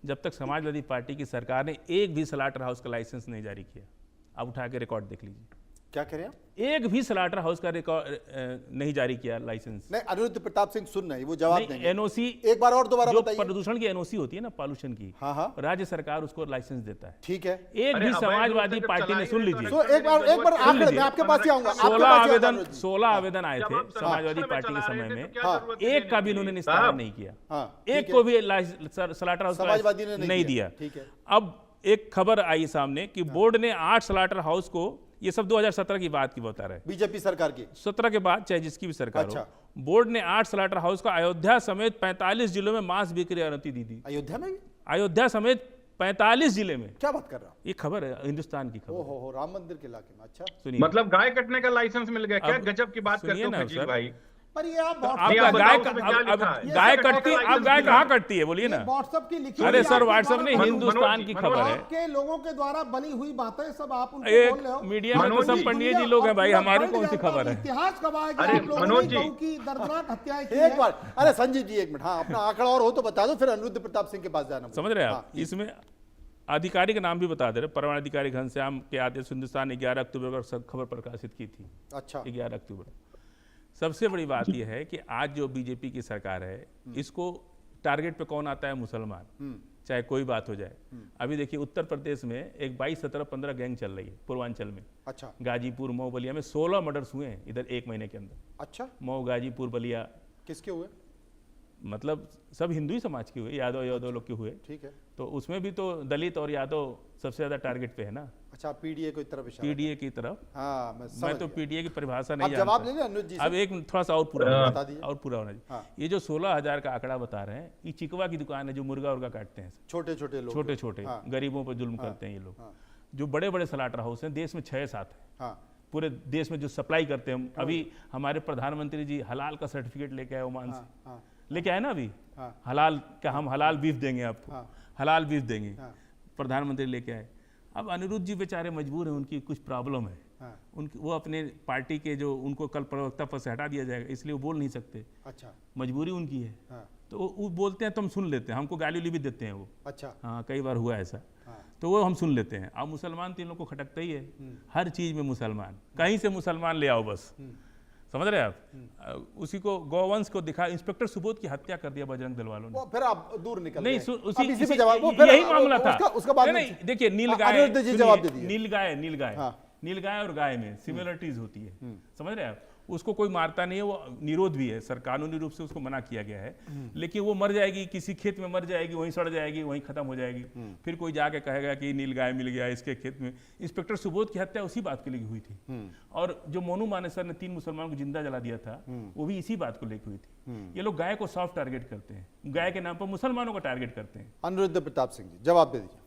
जब तक समाजवादी पार्टी की सरकार ने एक भी स्लाटर हाउस का लाइसेंस नहीं जारी किया, आप उठा के रिकॉर्ड देख लीजिए, क्या कह रहे हैं आप? एक भी स्लाटर हाउस का रिकॉर्ड नहीं जारी किया लाइसेंस। नहीं, अनिरुद्ध प्रताप सिंह सुन रहे हैं, वो जवाब देंगे। एनओसी, एक बार और दोबारा जो बताइए। प्रदूषण की एनओसी होती है ना, पॉल्यूशन की, हाँ, हाँ। राज्य सरकार उसको लाइसेंस देता है। ठीक है, एक अरे भी अवैध समाजवादी रूप से पार्टी ने, जब सुन चलाएंगे लीजिए, तो एक बार आंकड़े मैं आपके पास ही आऊंगा, आपके 16 पास ही आवेदन आऊंगा। 16 आवेदन आए थे समाजवादी पार्टी के समय में, एक का भी उन्होंने निस्तारण नहीं किया, हाँ, एक को भी स्लाटर हाउस समाजवादी ने नहीं दिया। ठीक है। अब एक खबर आई सामने कि बोर्ड ने 8 स्लाटर हाउस को, ये सब 2017 की बात की बता रहे हैं, बीजेपी सरकार की। 17 के बाद चाहे जिसकी भी सरकार अच्छा। हो, बोर्ड ने 8 स्लाटर हाउस का अयोध्या समेत 45 जिलों में मांस बिक्री अनुमति दी थी। अयोध्या में भी? अयोध्या समेत 45 जिले में, क्या बात कर रहा हूँ? ये खबर है, हिंदुस्तान की खबर। ओहो, राम मंदिर के इलाके में। अच्छा, सुनिए, मतलब गाय कटने का लाइसेंस मिल गया, क्या अब गजब की बात करते सुनिए हो ना फजील सर। भाई। पर ये आप आपका आप गाय बताओ उसमें क्या अब लिखा है? गाय ये कटती, सरकार अब गाय का कहाँ कटती है, बोलिए ना। व्हाट्सएप की लिखी अरे हुई सर, आपके व्हाट्सएप द्वारा- नहीं, हिंदुस्तान की मनोज खबर है। आपके लोगों के द्वारा बनी हुई बातें सब आप उनको बोल रहे हो। एक मीडिया में तो मनोज सब जी, पंडित जी लोग हैं भाई, और हमारी पूरा कौन सी वर्ल्ड खबर है? इतिहास गवाह है कि अरे आप लोगों मनोज ने जी। गऊ की दर्दनाक हत्याएं की एक है। बार, अरे संजीव जी एक मिनट, हाँ अपना आंकड़ा और हो तो बता दो, फिर अनिरुद्ध प्रताप सिंह के पास जाना। समझ रहे हैं हाँ, आप? इसमें अधिकारी का नाम भी बता दे रहे, परमाणु अधिकारी घनश्याम के आदेश हिंदुस्तान ने 11 अक्टूबर को सब खबर प्रकाशित की थी। अच्छा, 11 अक्टूबर। सबसे बड़ी बात यह है कि आज जो बीजेपी की सरकार है, इसको टारगेट पे कौन आता है? मुसलमान, चाहे कोई बात हो जाए। अभी देखिए उत्तर प्रदेश में एक 22, 17, 15 गैंग चल रही है पूर्वांचल में। अच्छा, गाजीपुर, मऊ, बलिया में 16 मर्डर्स हुए हैं इधर एक महीने के अंदर। अच्छा, मऊ, गाजीपुर, बलिया, किसके हुए? मतलब सब हिंदू ही समाज के हुए, यादव लोग के हुए, ठीक है। तो उसमें भी तो दलित और यादव सबसे ज़्यादा टारगेट पे है ना, अच्छा, पीडीए की तरफ इशारा। पीडीए की तरफ। हाँ, मैं मैं तो समझ गया। पीडीए की परिभाषा आप नहीं जवाब जानता। ले लें अनुज जी से। अब एक थोड़ा सा और पूरा बता होना दीजिए। और पूरा होना जी। हाँ। ये जो 16,000 का आंकड़ा बता रहे हैं, ये चिकवा की दुकान है जो मुर्गा उर्गा काटते हैं, छोटे छोटे लोग। छोटे छोटे हाँ। गरीबों पर जुल्म करते हैं ये लोग। हाँ। जो बड़े बड़े स्लाटर हाउस हैं देश में 6-7 है, हाँ, पूरे देश में जो सप्लाई करते हैं। अभी हमारे प्रधानमंत्री जी हलाल का सर्टिफिकेट लेके आए ओमान से, हाँ, लेके आए ना अभी, हाँ। हलाल का, हम हलाल बीफ देंगे आपको, हाँ। हलाल बीफ देंगे, हाँ। प्रधानमंत्री लेके आए। अब अनिरुद्ध जी बेचारे मजबूर हैं, उनकी कुछ प्रॉब्लम है, हाँ। उनकी वो अपने पार्टी के जो उनको कल प्रवक्ता पद से हटा दिया जाएगा, इसलिए वो बोल नहीं सकते, अच्छा। मजबूरी उनकी है। हाँ, तो वो बोलते हैं तो हम सुन लेते हैं, हमको गाली उली भी देते हैं वो, अच्छा। हाँ कई बार हुआ ऐसा, हाँ। तो वो हम सुन लेते हैं। अब मुसलमान तो इन लोग को खटकता ही है, हर चीज़ में मुसलमान, कहीं से मुसलमान ले आओ बस, समझ रहे हैं आप। उसी को गौवंश को दिखा, इंस्पेक्टर सुबोध की हत्या कर दिया बजरंग दल वालों ने। वो फिर आप दूर निकल नहीं गए। उसी अब इसी पे इसी- जवाब, वो फिर यही मामला था। उसका बाद में। नहीं, देखिए नीलगाय, अनिरुद्ध जी सुनिए, जवाब दे दीजिए। नीलगाय हाँ। नीलगाय और गाय में सिमिलरिटीज होती है, समझ रहे हैं आप। उसको कोई मारता नहीं है, वो निरोध भी है, सर कानूनी रूप से उसको मना किया गया है, लेकिन वो मर जाएगी, किसी खेत में मर जाएगी, वहीं सड़ जाएगी, वहीं खत्म हो जाएगी। फिर कोई जाके कहेगा कि नीलगाय मिल गया इसके खेत में। इंस्पेक्टर सुबोध की हत्या उसी बात के लिए हुई थी, और जो मोनू मानेसर ने 3 मुसलमानों को जिंदा जला दिया था, वो भी इसी बात को लेकर हुई थी। ये लोग गाय को सॉफ्ट टारगेट करते हैं, गाय के नाम पर मुसलमानों को टारगेट करते हैं। अनिरुद्ध प्रताप सिंह जी, जवाब दे दीजिए।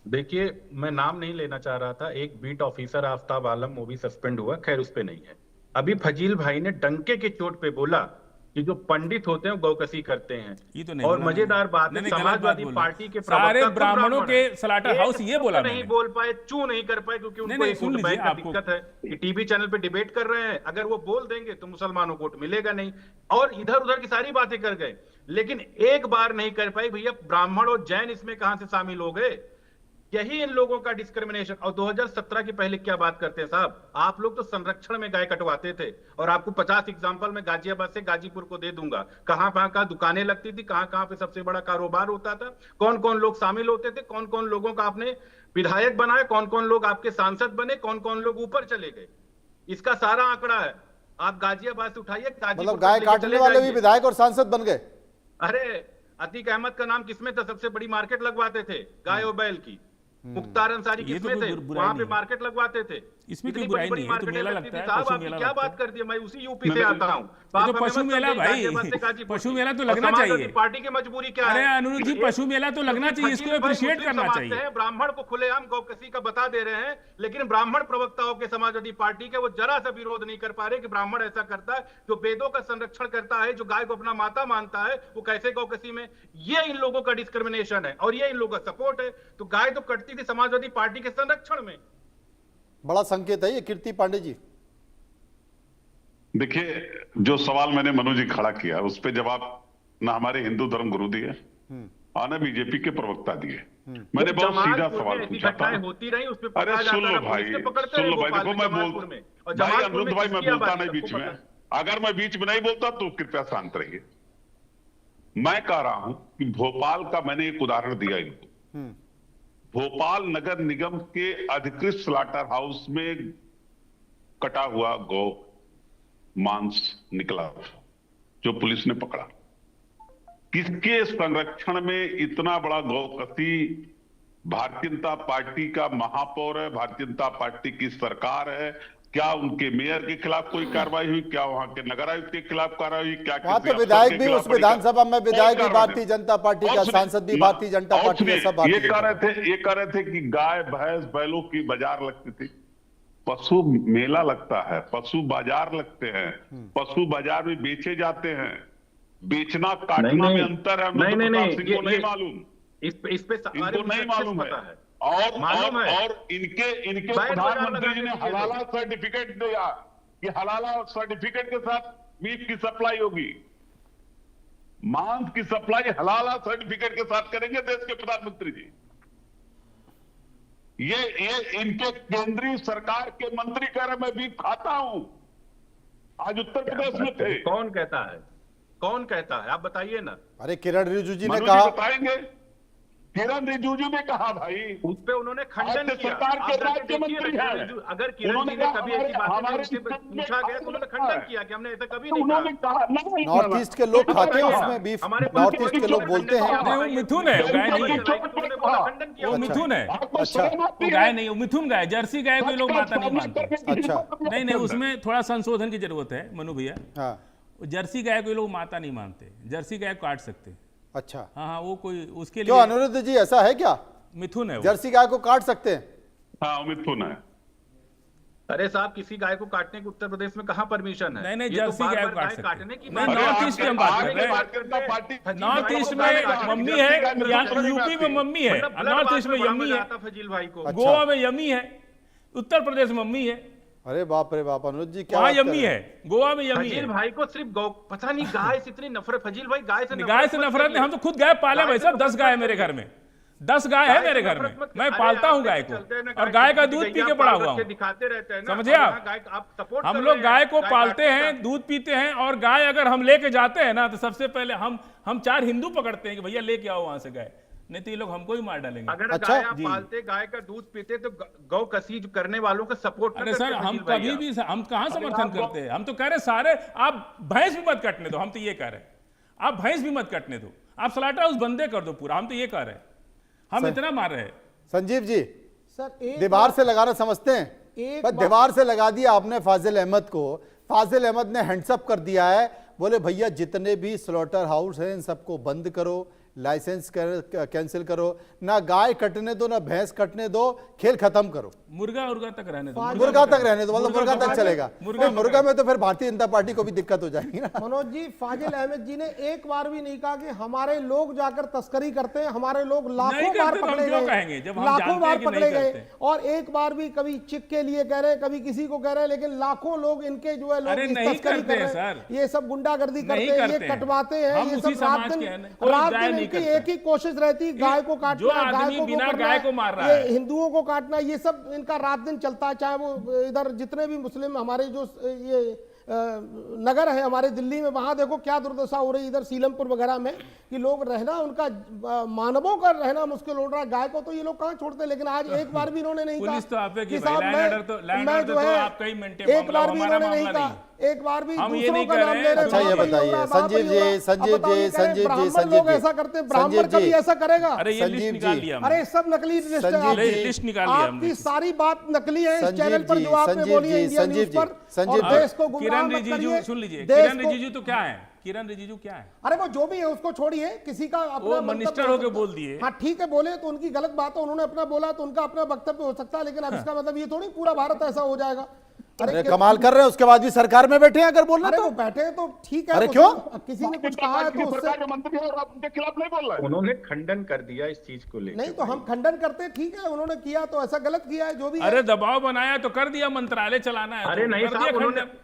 देखिए, मैं नाम नहीं लेना चाह रहा था, एक बीट ऑफिसर आफ्ताब आलम वो भी सस्पेंड हुआ, खैर उस पे नहीं है। अभी फजील भाई ने डंके के चोट पे बोला कि जो पंडित होते हैं गौकसी करते हैं, ये तो नहीं और बोला मजेदार बात है, नहीं, गलत बात समाजवादी बोल पार्टी के सारे प्रवक्ता खुद ब्राह्मणों ब्राह्मण के हैं। स्लाटर हाउस ये बोला नहीं मैंने। बोल पाए, चू नहीं कर पाए, क्योंकि उनको नहीं, एक सुन वोट बैंक लीजिए, का आपको- दिक्कत है कि टीवी चैनल पे डिबेट कर रहे हैं, अगर वो बोल देंगे तो मुसलमानों को वोट मिलेगा नहीं, और इधर उधर की सारी बातें कर गए, लेकिन एक बार नहीं कर पाए भैया ब्राह्मण और जैन इसमें कहां से शामिल हो गए। यही इन लोगों का डिस्क्रिमिनेशन। और 2017 के पहले क्या बात करते हैं साहब, आप लोग तो संरक्षण में गाय कटवाते थे, और आपको 50 एग्जांपल में गाजियाबाद से गाजीपुर को दे दूंगा, कहां कहां दुकानें लगती थी, कहां कहां पे सबसे बड़ा कारोबार होता था, कौन कौन लोग शामिल होते थे, कौन कौन लोगों का आपने विधायक बनाया, कौन कौन लोग आपके सांसद बने, कौन कौन लोग ऊपर चले गए, इसका सारा आंकड़ा है। आप गाजियाबाद से उठाइए, मतलब गाय काटने वाले भी विधायक और सांसद बन गए। अरे अतीक अहमद का नाम किसमें था, सबसे बड़ी मार्केट लगवाते थे गाय और बैल की। मुख्तार अंसारी ये तो किसमें कोई थे, बुराई वहां पे नहीं है। मार्केट लगवाते थे। इसमें कोई इतनी बुराई बड़ी-बड़ी नहीं है, ये तो मार्केटें मेला लगती लगता थी है, साहब, पशु आपने मेला क्या लगता बात है। कर दी, मैं उसी यूपी से आता हूँ। ये तो पशु मेला भाई, पशु मेला तो लगना चाहिए। पार्टी की मजबूरी क्या है? अरे अनिरुद्ध जी, पशु मेला तो लगना चाहिए, इसको अप्रिशिएट करना चाहिए। ब्राह्मण को खुलेआम गौकसी का बता दे रहे हैं, लेकिन ब्राह्मण प्रवक्ताओं के समाजवादी पार्टी के वो जरा सा विरोध नहीं कर पा रहे कि ब्राह्मण ऐसा करता है, जो वेदों का संरक्षण करता है, जो गाय को अपना माता मानता है, वो कैसे गौकसी में। ये इन लोगों का डिस्क्रिमिनेशन है, और ये इन लोगों का सपोर्ट है। तो गाय तो कटती थी समाजवादी पार्टी के संरक्षण में। बड़ा संकेत है ये, कीर्ति पांडे जी। देखिए, जो सवाल मैंने मनोज जी खड़ा किया उस पे जवाब ना हमारे हिंदू धर्म गुरु दिए और ना बीजेपी के प्रवक्ता दिए। मैंने बहुत सीधा सवाल पूछा था। होती रही, उस पे अरे पकड़ा सुन जाता लो था, भाई, पुलिस ने पकड़ते सुन रहे लो भाई, भोपाल देखो में, मैं जमालपुर बोल में। और भाई जमालपुर अनिरुद्ध में भाई, मैं किसकी बोलता आबादी नहीं सबको बीच में। पता है। अगर मैं बीच में नहीं बोलता तो कृपया शांत रहिए। मैं कह रहा हूं कि भोपाल का मैंने एक उदाहरण दिया इनको। भोपाल नगर निगम के अधिकृत स्लाटर हाउस में कटा हुआ गौ मांस निकला जो पुलिस ने पकड़ा। किसके संरक्षण में इतना बड़ा गौकसी? भारतीय जनता पार्टी का महापौर है, भारतीय जनता पार्टी की सरकार है। क्या उनके मेयर के खिलाफ कोई कार्रवाई हुई? क्या वहां के नगर आयुक्त के खिलाफ कार्रवाई हुई? क्या वहां किसी तो अफसर विधायक के भी, खिलाफ उस बड़ी विधानसभा में विधायक भी कार्रवाई भारतीय जनता पार्टी और का, सुनिए, सांसद भी भारतीय जनता और पार्टी का, सुनिए, सब भारतीय ये कह रहे थे कि गाय भैंस बैलों की बाजार लगती थी। पशु मेला लगता है, पशु बाजार लगते हैं, पशु बाजार में बेचे जाते हैं। बेचना काटना में अंतर है। नहीं, इनको नहीं मालूम, इस पे इनको नहीं मालूम है। और इनके प्रधानमंत्री जी ने हलाला सर्टिफिकेट दिया कि हलाला सर्टिफिकेट के साथ मीट की सप्लाई होगी, मांस की सप्लाई हलाला सर्टिफिकेट के साथ करेंगे देश के प्रधानमंत्री जी। ये इनके केंद्रीय सरकार के मंत्री कह रहे मैं बीफ खाता हूं। आज उत्तर प्रदेश में थे। कौन कहता है? कौन कहता है? आप बताइए ना। अरे किरण रिजिजू जी ने मनोज जी कहा, बताएंगे। किरण रिजिजू ने कहा भाई, उस पे उन्होंने खंडन आज किया। सरकार के आप जाके राज्य देखिए मंत्री ना, हैं। अगर किरण जी उन्होंने ने कहा कभी ऐसी बातें हमारे उनसे स्टेट में पूछा गया तो उन्होंने खंडन किया कि हमने ऐसा कभी नहीं उन्होंने कहा। कहा नॉर्थ ईस्ट के लोग खाते हैं उसमें बीफ, हमारे पास नॉर्थ ईस्ट के लोग बोलते हैं। नहीं, वो मिथुन है, वो गाय नहीं है। उन्होंने बोला खंडन किया। वो मिथुन है, अच्छा। वो गाय नहीं, वो मिथुन गाय, जर्सी गाय को ये लोग माता नहीं मानते। अच्छा। नहीं नहीं, उसमें थोड़ा संशोधन की जरूरत है मनु भैया। हाँ, वो जर्सी गाय को ये लोग माता नहीं मानते, जर्सी गाय को काट सकते। अच्छा। हाँ हाँ, वो कोई उसके क्यों लिए अनिरुद्ध जी, ऐसा है क्या? मिथुन है वो। जर्सी गाय को काट सकते हैं? हाँ मिथुन है। अरे साहब, किसी गाय को काटने की उत्तर प्रदेश में कहाँ परमिशन है? नहीं नहीं, ये तो जर्सी बार गाय बार को काट गाय सकते काटने की हैं। बात नहीं, है। नॉर्थ ईस्ट की हम बात कर रहे हैं। नॉर्थ ईस्ट में मम्मी है, यहाँ यूपी में मम्मी है, मतलब ब्लड नॉर्थ बात ईस्ट में में यम्मी है, आता फजील भाई को। अच्छा। गोवा में यम्मी है, उत्तर प्रदेश में मम्मी है, अरे बाप रे बाप, अनुज जी क्या वहाँ बात कर यम्मी रहे है, हैं? गोवा में यम्मी फजील है। भाई को सिर्फ गौ, पता नहीं गाय से इतनी नफरत। फजील भाई, गाय से गाय से नफरत नहीं, हम तो खुद गाय पाले भाई साहब, 10 गाय है मेरे घर में, 10 गाय है मेरे घर में, मैं पालता हूँ गाय को, और गाय का दूध पी के बड़ा हुआ हूँ। दिखाते रहते हैं ना, समझे आप? आप सपोर्ट हम कर लोग रहे गाय हैं, को पालते काटने हैं, का। दूध पीते हैं, और गाय अगर हम लेके जाते हैं ना तो सबसे पहले हम 4 हिंदू पकड़ते हैं कि भैया लेके आओ वहां से गाय, नहीं तो ये लोग हमको ही मार डालेंगे। अगर अच्छा, गाय आप जी। पालते, गाय का दूध पीते तो गौ कसी करने वालों का सपोर्ट अरे सर, हम कभी भी, हम कहाँ समर्थन करते हैं? हम तो कह रहे सारे, आप भैंस भी मत कटने दो, हम तो ये कह रहे हैं, आप भैंस भी मत कटने दो, आप स्लॉटर हाउस बंदे कर दो पूरा, हम तो ये कह रहे हैं, हम इतना मार रहे हैं। संजीव जी, सर एक दीवार से लगाना समझते हैं, एक पर दीवार से लगा दिया आपने फाजिल अहमद को। फाजिल अहमद ने हैंड्सअप कर दिया है, बोले भैया जितने भी स्लॉटर हाउस हैं इन सबको बंद करो, लाइसेंस कैंसिल करो, ना गाय कटने दो ना भैंस कटने दो, खेल खत्म करो। मुर्गा तक रहने दो, मुर्गा तक रहने दो, मतलब मुर्गा तक चलेगा। मुर्गा मुर्गा में तो फिर भारतीय जनता पार्टी को भी दिक्कत हो जाएगी ना। मनोज जी, फाजिल अहमद जी ने एक बार भी नहीं कहा कि हमारे लोग जाकर तस्करी करते हैं, हमारे लोग लाखों नहीं बार करते तो हम पकड़े क्यों कहेंगे, गए, जब हम लाखों जानते बार हैं कि पकड़े नहीं गए, करते। और एक बार भी कभी चिक के लिए कह रहे हैं, कभी किसी को कह रहे हैं, लेकिन लाखों लोग इनके जो है लोग अरे इस नहीं तस्करी करते कर हैं रहे हैं, सर। ये सब गुंडागर्दी करते नहीं हैं, ये करते हैं। कटवाते हैं, हम ये उसी सब रात समाज के हैं ना। दिन कोई रात गाय दिन नहीं इनकी करता। एक ही कोशिश रहती है, गाय को काटना, जो गाय आदमी को वो बिना करना गाय है, को मार रहा ये है। हिंदुओं को काटना, ये सब इनका रात दिन चलता है। चाहे वो इधर जितने भी मुस्लिम हमारे जो ये नगर है हमारे दिल्ली में, वहां देखो क्या दुर्दशा हो रही है, इधर सीलमपुर वगैरह में, कि लोग रहना, उनका मानवों का रहना मुश्किल हो रहा है। गाय को तो ये लोग कहाँ छोड़ते हैं, लेकिन आज एक बार भी इन्होंने नहीं कहा पुलिस तो आप है कि साहब भाई, लैंड ऑर्डर तो मैं जो है आपका ही मेंटेन एक मामला, बार भी हमारा इन्होंने नहीं मामला कहा, एक बार भी हम ये दूसरों नहीं का कह नाम रहे ले हैं। रहे हैं, अच्छा, ये वहाँ पर बताइए, हो रहा है, वहाँ पर संजीव हो रहा है। जी, संजीव अब बताओ, जी, ये कह रहे हैं, संजीव जी, ब्राह्मण संजीव लोग जी, ऐसा करते हैं, संजीव ब्राह्मण कभी जी। ऐसा करेगा? अरे ये संजीव लिस्ट निकाल जी। लिया हमने। अरे सब नकली लिस्ट है संजीव आपकी। जी। लिस्ट निकाल लिया हमने। आपकी सारी बात नकली है इस संजीव चैनल पर, जी, जो आपने संजीव बोली है जी, इंडिया संजीव न्यूज़ जी, पर, संजीव और जी। देश को गुमराह किरण मत रिजिजू, करिए। सुन लीजिए, देश किरण को- रिजिजू तो क्या है? किरण रिजिजू क्या है? अरे वो जो भी है उसको छोड़िए, किसी का अपना वो वक्तव्य मिनिस्टर हो होके सकता है। बोल दिए। हाँ ठीक है, बोले तो उनकी गलत बात है, उन्होंने अपना बोला तो उनका अपना वक्तव्य हो सकता है, लेकिन अब इसका मतलब ये थोड़ी पूरा भारत ऐसा हो जाएगा। अरे कमाल कर रहे हैं, उसके बाद भी सरकार में बैठे हैं अगर बोलना अरे तो। वो बैठे हैं तो ठीक है, अरे वो क्यों? तो किसी ने कुछ कहा है तो उससे सरकार के मंत्री है और आप उनके खिलाफ नहीं बोल रहे हैं। उन्होंने खंडन कर दिया इस चीज को लेकर। नहीं तो हम खंडन करते हैं, ठीक है, उन्होंने किया तो ऐसा गलत किया है, जो भी है। अरे दबाव बनाया तो कर दिया, मंत्रालय चलाना है अरे तो नहीं कर दिया साहब, उन्होंने खंडन।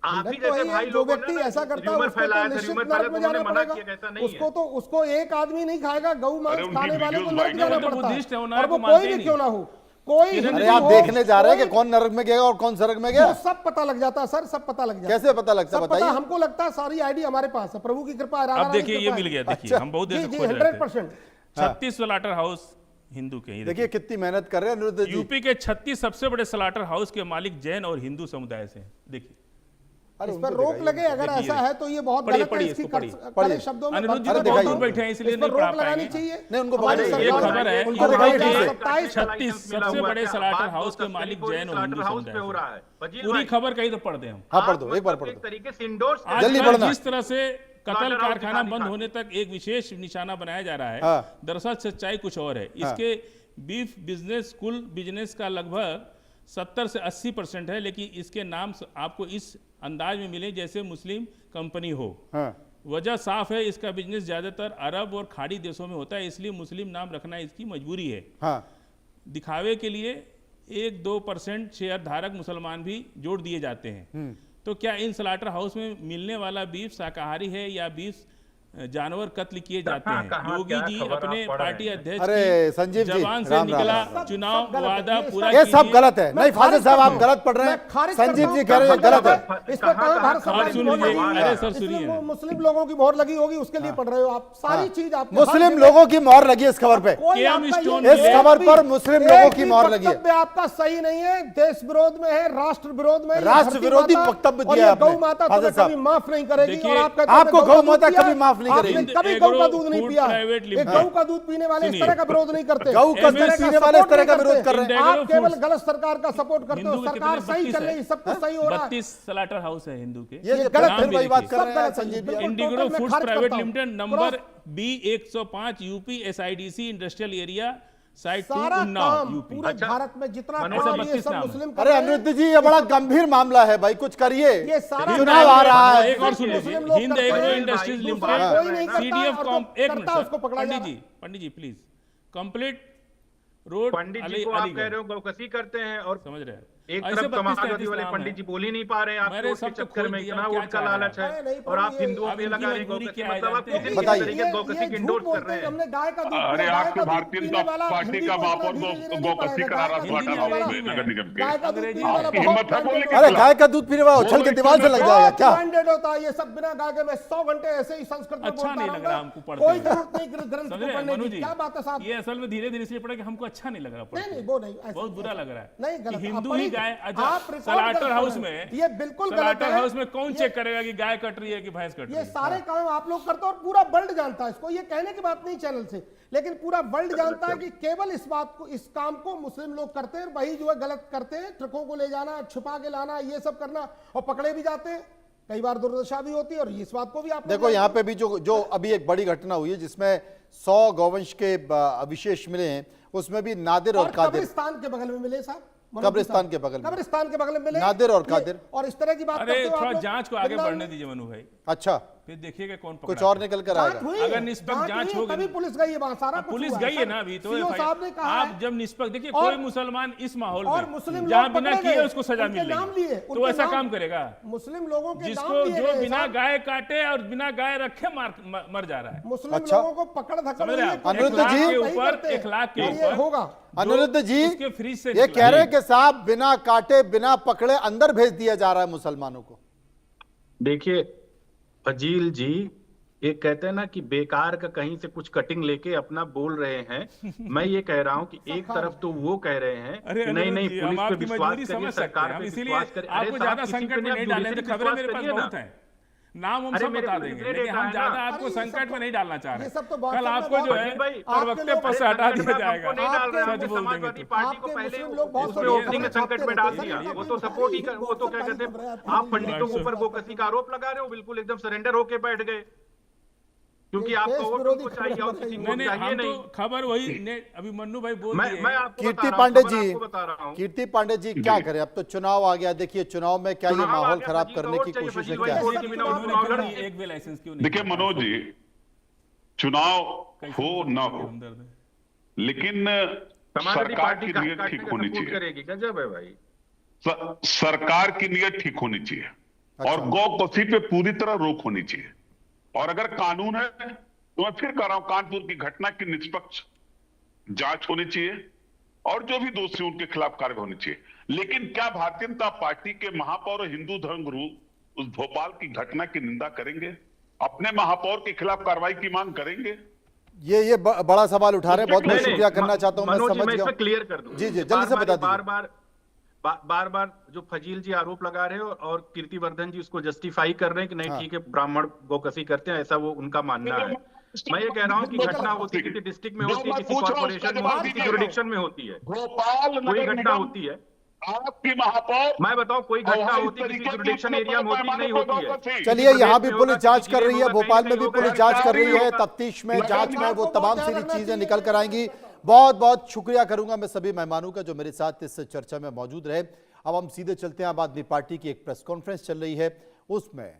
आप ही खंडन तो जैसे वही है, भाई जो लोगों व्यक्ति ने ऐसा करता है र्यूमर उसको फैलाया तो था, निश्चित र्यूमर नरक फैला में तो उन्होंने जाना मना पड़ेगा। किया कि ऐसा नहीं उसको है। तो उसको एक आदमी नहीं खाएगा, गौ मांस अरे उनकी खाने वाले को वीडियोस नरक वायरल जाना हो तो पड़ता बुद्धिस्ट है, है, उन्हें और वो आपको मानते कोई ही भी नहीं। क्यों ना हो, कोई किरण हिंदू अरे आप हो, देखने जा रहे हैं कि कोई- कौन नरक में गया और कौन स्वर्ग में गया? वो सब पता लग जाता है सर, सब पता लग जाता है। कैसे पता लगता है सब पता, बताइए? हमको लगता है सारी आईडी हमारे पास है, प्रभु की कृपा है, राधा अब रानी की देखिए ये कृपा मिल है। गया, देखिए अच्छा। हम बहुत देर जी से जी खोज रहे थे। 100%। 36 स्लॉटर हाउस हिंदू के हैं, ये देखिए कितनी मेहनत कर रहे हैं अनिरुद्ध जी। यूपी के 36 सबसे बड़े स्लॉटर हाउस के मालिक जैन और हिंदू समुदाय से हैं। देखिए अरे इस पर उनको रोक दिखाइए। लगे, अगर देखिए, ऐसा है तो ये बहुत पढ़िए, गलत है, पढ़िए, इसकी इसको पढ़िए। कड़े शब्दों में अनिरुद्ध जी अरे तो बहुत दिखाइए। दूर बैठे हैं इसलिए इस पर नहीं पढ़ा रोक लगानी पाएंगे। चाहिए। नहीं, उनको हमारी बताइए। ये सरकार- खबर है उनको दिखाइए यूपी ठीक के से। 36 सबसे बड़े स्लॉटर हाउस के मालिक जैन और हिंदू समुदाय हो रहा है। से। वजीर पूरी भाई, खबर कहीं तो पढ़ दें हम। हाँ पढ़ दो, एक बार मतलब पढ़ एक दो। तरीके से इंडोर्स जल्दी आजकल पढ़ना। जिस तरह से कत्ल स्लॉटर हाउस कारखाना दिखा बंद दिखा। होने तक एक विशेष निशाना बनाया जा रहा है, हाँ। दरअसल सच्चाई कुछ और है। इसके बीफ बिजनेस, कुल बिजनेस का लगभग 70 से 80% है, लेकिन इसके नाम आपको इस अंदाज में मिले जैसे मुस्लिम कंपनी हो। हाँ। वजह साफ है, इसका बिजनेस ज्यादातर अरब और खाड़ी देशों में होता है, इसलिए मुस्लिम नाम रखना इसकी मजबूरी है। हाँ। दिखावे के लिए 1-2% शेयर धारक मुसलमान भी जोड़ दिए जाते हैं। तो क्या इन स्लॉटर हाउस में मिलने वाला बीफ शाकाहारी है या बीफ जानवर कत्ल किए जाते हैं। कहाँ, योगी क्या जी खबर अपने आप पढ़ पार्टी रहे हैं? अध्यक्ष अरे की संजीव जी, जबान से राम राम निकला राम। चुनाव सब गलत है, वादा ये पूरा ये सब कीजिए। गलत है। नहीं फाजिल साहब, आप गलत पढ़ रहे मैं हैं। खारिज संजीव करता जी हूं, कह रहे हैं गलत है। इस पर कहां भारत सरकार की सुन मोहर लीजिए, लगी अरे है? सर इसलिए सुनिए। वो मुस्लिम लोगों की मोहर लगी होगी, उसके लिए पढ़ रहे हो आप। सारी चीज आप मुस्लिम लोगों की मोहर लगी है इस खबर पे। कोई केएम आपका ये स्टोन एक इस मिले। खबर पर भी- मुस्लिम एक लोगों की भी मोहर लगी है। वक्तव्य आपका सही नहीं है, देश विरोध में है, राष्ट्र विरोध में है। ये राष्ट्र धरती विरोधी माता वक्तव्य और दिया ये आपने, गौ माता फाजिल तुम्हें कभी साहब। माफ नहीं करेगी। देखिए, और आप कहते आपको हैं गौ का दूध माता पिया, कभी माफ नहीं आपने करेगी। कभी एग्रो गौ का दूध नहीं फूड पिया। प्राइवेट एक लिमिटेड। गौ का दूध पीने वाले इस सुनिए। तरह का विरोध नहीं करते। गौ का इस तरह दूध पीने वाले इस तरह का support विरोध नहीं कर रहे हैं। आप इंडिगो केवल फूड्स। गलत सरकार का सपोर्ट करते हो। हिंदू के सरकार कितने? सही 32 चल रही है, सब कुछ सही हो रहा है। 32 स्लाटर हाउस है हिंदू के। ये ये गलत नाम फिर भी वही बात लिखिए। कर रहे हैं सब गलत है। संजीव जी। बिल्कुल इंडिगो टोटल मैं फूड्स खारिज प्राइवेट करता हूं। Limited number B105 UP SIDC industrial area site 2 सारा उन्नाव काम यूपी। पूरे अच्छा, भारत में जितना मनोज काम जी, ये 32 सब नाम है। मुस्लिम कर अरे रहे हैं। अनिरुद्ध जी, ये बड़ा गंभीर मामला है भाई, कुछ करिए। ये सारा चुनाव आ रहा है। एक और सुन लीजिए, मुस्लिम लोग हिंद करते एग्रो हैं। इंडस्ट्रीज भाई, लिमिटेड कोई नहीं करता CDF और कॉम जो एक मिनट करता है उसको सर, पकड़ा जा पंडित जी प्लीज कंप्लीट रोड पंडित जी को आप कह रहे हो गौकसी करते हैं और समझ रहे हैं एक ऐसे तरफ 32 समाजवादी वाले 33 पंडित जी बोल ही नहीं पा रहे हैं आपके मैंने वोट के सब तो चक्कर खोल में दिया, इतना क्या वोट का चाह रहे लालच हैं? है नहीं, और आप ये- हिंदुओं अब पे इनकी लगा रहे हैं मजबूरी गौकसी, क्या है मतलब आप जानते हैं? किसी बताइए। तरीके से गौकसी की इंडोर्स कर रहे हैं। हमने गाय का दूध अरे पिया, गाय आपके का दूध भारतीय पीने जनता वाला पार्टी हिंदी का को महापौर इतना धीरे नहीं गौकसी पड़ेगा। करा रहा गाय का स्लाटर दूध हाउस वाला- में नगर निगम गाय के। का दूध अंग्रेजी पीने वाला आपकी बहुत हिम्मत है बोलने की? अरे गाय का दूध पीने वाला उछल के दीवार से लग जाएगा क्या? ब्रांडेड होता है ये सब। बिना गाय के मैं 100 घंटे ऐसे ही संस्कृत में अच्छा बोलता नहीं लग रहूंगा। रहा हमको पढ़ते कोई हुए। जरूरत नहीं ग्रंथ समझ को रहे हैं पढ़ने मनु की। जी? क्या बात है साहब? ये असल में धीरे धीरे इसलिए पड़ा कि हमको अच्छा नहीं लग रहा पढ़ते नहीं हुए। वो नहीं ऐसा- बहुत बुरा लग रहा है नहीं कि गलत आप हिंदू ही पढ़िए। गाय अच्छा आप रिकॉर्ड स्लाटर गलत हाउस कर में रहे हैं। ये बिल्कुल गलत स्लाटर है। हाउस में कौन ये- चेक करेगा कि गाय कट रही है कि भैंस कट रही ये है? सारे काम आप लोग करते हो और पूरा वर्ल्ड जानता है इसको। ये कहने की बात नहीं चैनल से, लेकिन पूरा वर्ल्ड जानता है कि केवल इस बात को, इस काम को मुस्लिम लोग करते हैं। वही जो है गलत करते हैं, ट्रकों को ले जाना, छुपा के लाना, ये सब करना, और पकड़े भी जाते हैं। कई बार दुर्दशा भी होती है और इस बात को भी आप देखो यहाँ पे भी जो अभी एक बड़ी घटना हुई है जिसमें 100 गौवंश के अवशेष मिले हैं, उसमें भी नादिर और कादिर। कब्रिस्तान के बगल में मिले साहब। कब्रिस्तान के बगल में। कब्रिस्तान के बगल में मिले नादिर और ये- कादिर। और इस तरह की बात अरे करते हो आप थोड़ा लोग। जांच को आगे वृंदावन बढ़ने में दीजिए मनु भाई, अच्छा, फिर देखिएगा कौन कुछ पकड़ा और है। निकल कर जांच आएगा। हुई अगर है, निष्पक्ष जांच हुई, होगी- तभी पुलिस गई है वहां, सारा कुछ पुलिस हुआ गई है सर। ना अभी तो सीओ साहब ने कहा आप है। जब निष्पक्ष देखिए और- कोई मुसलमान इस माहौल और में मुस्लिम जहां लोग बिना पकड़े किए गए, उसको सजा उनके मिल नाम रही लिए, है तो उनके ऐसा नाम- काम करेगा मुस्लिम लोगों के नाम जिसको लिए जो गए बिना साहब। गाय काटे और बिना गाय रखे मर जा रहा है। मुस्लिम अच्छा। लोगों को पकड़ धक्का समझ रहे हैं आप? अनिरुद्ध 1 लाख जी- के वही ऊपर करते हैं। 1 लाख के और ये ऊपर होगा। अनिरुद्ध जी, उसके फ्रीज से ये निकला। कह रहे हैं कि साहब बिना काटे बिना पकड़े अंदर भेज दिया जा रहा है मुसलमानों को। देखिए फजील जी, ये कहते हैं ना कि बेकार का कहीं से कुछ कटिंग लेके अपना बोल रहे हैं। मैं ये कह रहा हूं कि एक तरफ तो वो कह रहे हैं अरे कि नहीं अनिरुद्ध नहीं जी, पुलिस हम पे आपकी विश्वास मजबूरी करिए, समझ सकते सरकार हैं, हम पे इसीलिए विश्वास करिए। अरे आपको साहब, ज्यादा किसी पे संकट में आप नहीं दूसरे डालने पे देते। खबरें विश्वास मेरे पास करिए ना। बहुत हैं, नाम हम अरे सब मेरे बता को देंगे, मेरे लेकिन हम देखा है ज्यादा ना। आपको अरे ये संकट सब में नहीं डालना चाह ये रहे। सब तो बात कल सब आपको में जो बहुत- है भाई, प्रवक्ते आपके पद से लोग- हटा दिया संकट में जाएगा। आपको नहीं डाल रहे हैं, सच हमने बोल देंगे समाजवादी तो। पार्टी को आपके पहले मुस्लिम लोग बहुत उसमें बड़ी ओपनिंग में खबर संकट में छापते डाल रहते दिया। हैं। वो तो सपोर्ट ही वो तो क्या कहते हैं, आप पंडितों के ऊपर गोकसी का आरोप लगा रहे हो, बिल्कुल एकदम सरेंडर होके बैठ गए क्योंकि ये आपका देश वोट विरोधी उनको चाहिए और खबर किसी है। को नहीं चाहिए हम तो नहीं। खबर वही ने अभी मन्नू भाई बोल दिए मैं आपको कीर्ति बता रहा हूं, पांडे खबर जी, आपको बता रहा हूं। कीर्ति पांडे जी क्या करें, अब तो चुनाव आ गया। देखिए चुनाव में क्या ये चुनाव आ माहौल गया, खराब फजील का करने वोट की चाहिए, कोशिश है फजील क्या? भाई वोट की बिना वो चुनाव लड़ रहे हैं। एक भी लाइसेंस क्यों नहीं? देखिए मनोज जी, चुनाव हो ना हो, हमदर्द है। लेकिन समाजवादी सरकार पार्टी की काट नीयत काटने ठीक का होनी सपोर्ट चाहिए। करेगी, गजब है भाई। सरकार की नीयत ठीक होनी चाहिए और गौकसी पे पूरी तरह रोक होनी चाहिए। और अगर कानून है तो मैं फिर कह रहा हूं, कानपुर की घटना की निष्पक्ष जांच होनी चाहिए और जो भी दोषी उनके खिलाफ कार्रवाई होनी चाहिए। लेकिन क्या भारतीय जनता पार्टी के महापौर और हिंदू धर्मगुरु उस भोपाल की घटना की निंदा करेंगे, अपने महापौर के खिलाफ कार्रवाई की मांग करेंगे? ये बड़ा सवाल उठा रहे हैं। बहुत बहुत नहीं, शुक्रिया नहीं, करना चाहता हूं, मैं मनोज जी, समझ मैं गया इसमें हूं। क्लियर कर दूं। जी जी, जल्दी से बता दीजिए। बार बार जो फजील जी आरोप लगा रहे हो और कीर्तिवर्धन जी उसको जस्टिफाई कर रहे हैं कि नहीं हाँ। ठीक है ब्राह्मण गोकसी करते हैं, ऐसा वो उनका मानना है। मैं ये कह रहा हूँ कि घटना होती है, किसी डिस्ट्रिक्ट में होती है, किसी कॉर्पोरेशन में होती है, किसी जुरिडिक्शन में होती है, भोपाल कोई नगर घटना निगम होती है। आपकी महापौर मैं बताऊं कोई घटना होती है, किसी जुरिडिक्शन एरिया में होती नहीं होती है। चलिए यहाँ भी में पुलिस होगा, जांच किसी कर रही जिले है, में होगा, भोपाल कहीं में भी होगा, पुलिस कहीं जांच कर रही है, होगा। तफ्तीश में जांच में वो तमाम सारी चीजें निकल कर आएंगी। बहुत बहुत शुक्रिया करूंगा मैं सभी मेहमानों का जो मेरे साथ इस चर्चा में मौजूद रहे। अब हम सीधे चलते हैं, आम आदमी पार्टी की एक प्रेस कॉन्फ्रेंस चल रही है, उसमें